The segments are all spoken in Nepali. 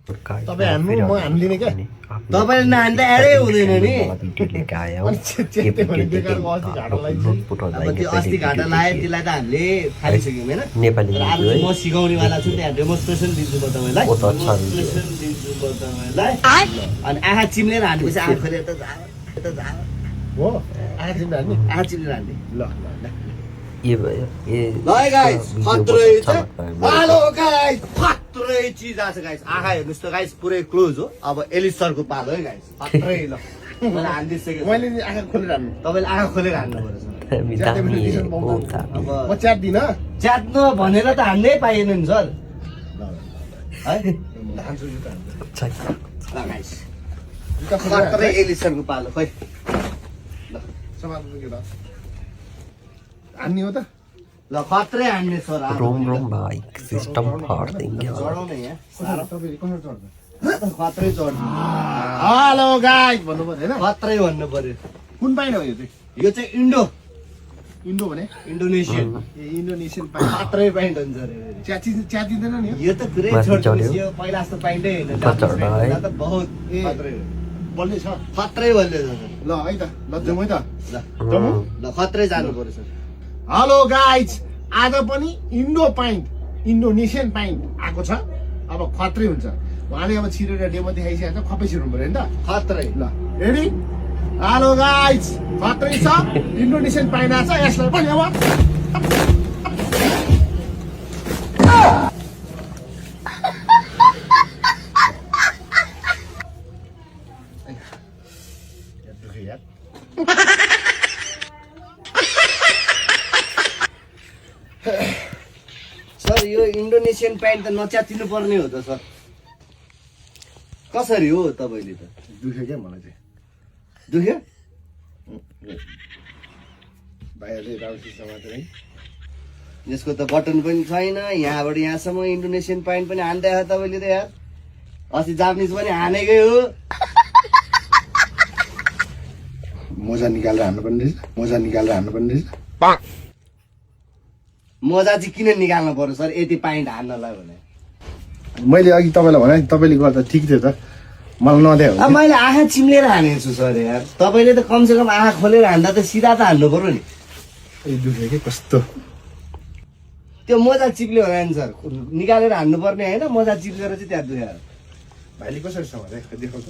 तपाईँ हान्नु म हान्दिनँ क्या तपाईँले नहान्दा एडै हुँदैन नि अब त्यो अस्ति घाटा लाग्यो त्यसलाई त हामीले फालिसक्यौँ होइन नेपाली आज म सिकाउनेवाला छु त्यहाँ डेमोन्स्ट्रेसन दिन्छु म तपाईँलाई डेमोन्स्ट्रेसन दिन्छु म तपाईँलाई अनि आँखा चिम्लेर हानेपछि आँखा खोलेर त हो आँखा चिम्लेर हान्ने आँखा चिम्लेर हान्ने ल ये भयो ये ल गाइस खत्रै छ हेलो गाइस खत्रै चिज आछ गाइस आँखा हेर्नुस् त गाइस पुरै क्लोज हो अब एलिस सरको पालो है गाइस खत्रै ल मलाई हान्दिसक्यो मैले नि आँखा खोलेर हान्नु तपाईँले आँखा खोलेर हान्नु पर्छ अब म च्यात्दिनँ च्यात्नु भनेर त हान्नै पाइएन नि सर है हान्छु जुत्ता हान्छु ल गाइस खत्रै एलिस सरको पालो खै ल समात्नु के त हान्ने हो त ल खत्रै हान्ने सर रोम रोम भाई सिस्टम फाड़ देंगे चढाउने यहाँ तपाईँले कसरी चढ्छ खत्रै चढ्नु हेलो गाइस भन्नु पर्यो होइन खत्रै भन्नु पर्यो कुन पाइन हो यो चाहिँ यो चाहिँ इन्डो भने इन्डोनेसियन ए इन्डोनेसियन पाइन खत्रै पाइन्ट हुन्छ अरे च्यातिँदैन नि यो त पुरै छोड्नु यो पहिला जस्तो पाइन्टै होइन त बहुत खत्रै हो बल्ने छ खत्रै भन्दै ल है त ल जाउँ है त ल खत्रै जानु पर्यो सर हेलो गाइज आज पनि इन्डोनेसियन पाइन्ट आएको छ अब खत्रै हुन्छ उहाँले अब छिरेर डेमो देखाइसकेको छ खपै छिर्नु पर्यो नि त खत्रै ल रेडी हेलो गाइज खत्रै छ इन्डोनेसियन पाइन्ट आएको छ यसलाई पनि अब सर यो इन्डोनेसियन प्यान्ट त नच्यातिनु पर्ने हो त सर कसरी हो तपाईँले त दुख्यो क्या मलाई चाहिँ दुख्यो भाइहरूले राम्रोसित समातेर है यसको त बटन पनि छैन यहाँबाट यहाँसम्म इन्डोनेसियन प्यान्ट पनि हान्दै आयो तपाईँले त यार अस्ति जापानिज पनि हानेकै हो मोजा निकालेर हान्नुपर्ने रहेछ मजा चाहिँ किन निकाल्नु पर्यो सर यति प्यान्ट हान्नलाई भने मैले अघि तपाईँलाई भने तपाईँले गर्दा ठिक थियो त मलाई नदियो अब मैले आँखा चिम्लेर हानेको छु सर यार तपाईँले त कमसेकम आँखा खोलेर हान्दा त सिधा त हान्नु पर्यो नि दुख्यो कि कस्तो त्यो मोजा चिप्ल्यो होला नि सर निकालेर हान्नु पर्ने होइन मोजा चिप्लेर चाहिँ त्यहाँ दुख्यो भाइले कसरी समाते देखाउ त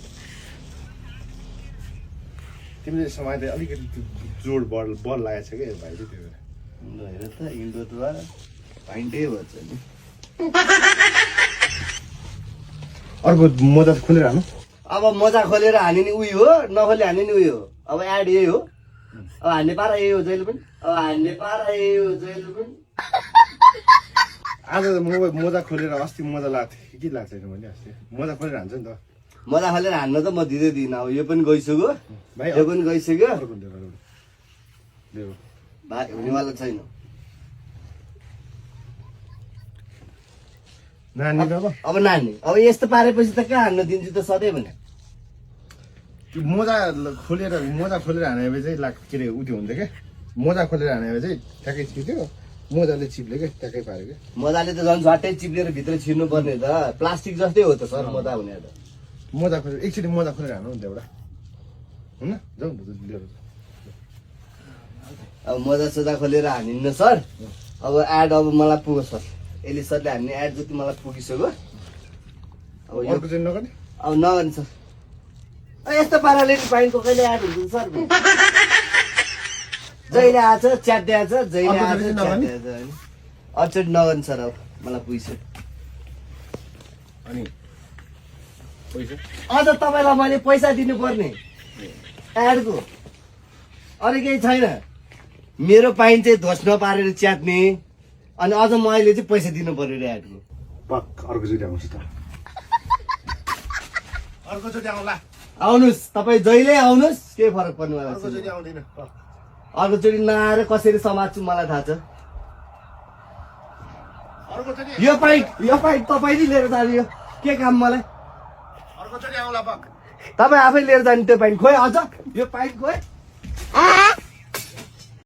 तिमीले समाते अलिकति जोड बल लागेको छ क्या भाइले त्यो हेर त इन्डो त पाइन्टै भन्छ नि अर्को मोजा खोलेर हाल्नु अब मोजा खोलेर हाने नि उयो हो नखोले हाने नि उयो हो अब एड यही हो अब हान्ने पारा यही हो जहिले पनि आज मोजा खोलेर अस्ति मोजा लाग्थ्यो के लाग्छ मैले अस्ति मोजा खोलेर हान्छ नि त मोजा खोलेर हान्न त म दिँदै दिइनँ अब यो पनि गइसक्यो भाइ यो पनि गइसक्यो अर्को देऊ भाइ हुनेवाला छैन नानी अब नानी अब यस्तो पारेपछि त कहाँ हान्न दिन्छु त सधैँ भने त्यो मोजा खोलेर हाने भए चाहिँ के अरे उयो हुन्थ्यो क्या मोजा खोलेर हाने भए चाहिँ ठ्याक्कै छिर्थ्यो मोजाले चिप्ल्यो क्या ट्याक्कै पाऱ्यो क्या मोजाले त झन् झट्टै चिप्लेर भित्र छिर्नु पर्ने त प्लास्टिक जस्तै हो त सर मोजा हुने त मोजा खोलेर एकचोटि मोजा खोलेर हान्नु नि त एउटा हुन जाउँ लिएर अब मोजा सोजा खोलेर हानिन्न सर अब एड अब मलाई पुग्यो सर एले सरले हान्ने एड जति मलाई पुगिसक्यो अब अर्को चाहिँ नगर्ने अब नगर्ने सर यस्तो पाराले पाइन्टको कहिले एड हुन्छ सर जहिले आछ च्याट्दै आछ जहिले आछ अचोटि नगर्ने सर अब मलाई पुगिसक्यो अनि अझ तपाईँलाई मैले पैसा दिनुपर्ने एडको अरू केही छैन मेरो पाइन चाहिँ ध्वस नपारेर च्यात्ने अनि अझ मैले चाहिँ पैसा दिनु पर्यो रे एडको अर्कोचोटि आउँछ त अर्कोचोटि आउँला आउनुहोस् तपाईँ जहिले आउनुहोस् केही फरक पर्नेवाला अर्कोचोटि आउँदैन अर्कोचोटि नआएर कसरी समात्छु मलाई थाहा छ अर्कोचोटि यो पाइट तपाईँले लिएर जाने यो के काम मलाई अर्कोचोटि आउँला तपाईँ आफै लिएर जाने त्यो पाइट खोइ अझ यो पाइट खोइ